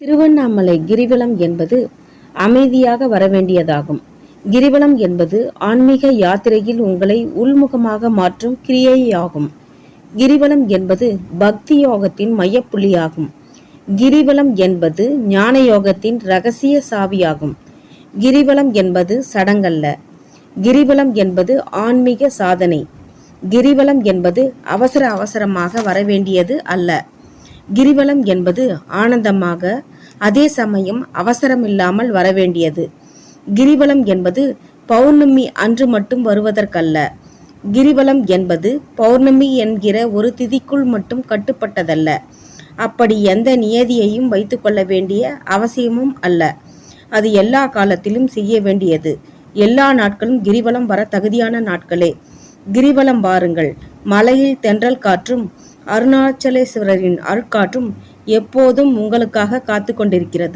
திருவண்ணாமலை கிரிவலம் என்பது அமைதியாக வரவேண்டியதாகும். கிரிவலம் என்பது ஆன்மீக யாத்திரையில் உங்களை உள்முகமாக மாற்றும் கிரியையாகும். கிரிவலம் என்பது பக்தி யோகத்தின் மையப்புள்ளியாகும். கிரிவலம் என்பது ஞான யோகத்தின் இரகசிய சாவியாகும். கிரிவலம் என்பது சடங்கல்ல. கிரிவலம் என்பது ஆன்மீக சாதனை. கிரிவலம் என்பது அவசரமாக வரவேண்டியது அல்ல. கிரிவலம் என்பது ஆனந்தமாக, அதே சமயம் அவசரமில்லாமல் வரவேண்டியது. கிரிவலம் என்பது பௌர்ணமி அன்று மட்டும் வருவதற்கல்ல. கிரிவலம் என்பது பௌர்ணமி என்கிற ஒரு திதிக்குள் மட்டும் கட்டுப்பட்டதல்ல. அப்படி எந்த நியதியையும் வைத்துக்கொள்ள வேண்டிய அவசியமும் அல்ல. அது எல்லா காலத்திலும் செய்ய வேண்டியது. எல்லா நாட்களும் கிரிவலம் வர தகுதியான நாட்களே. கிரிவலம் வாருங்கள். மலையில் தென்றல் காற்றும் அருணாச்சலேஸ்வரரின் அருட்காற்றும் எப்போதும் உங்களுக்காக காத்து கொண்டிருக்கிறது.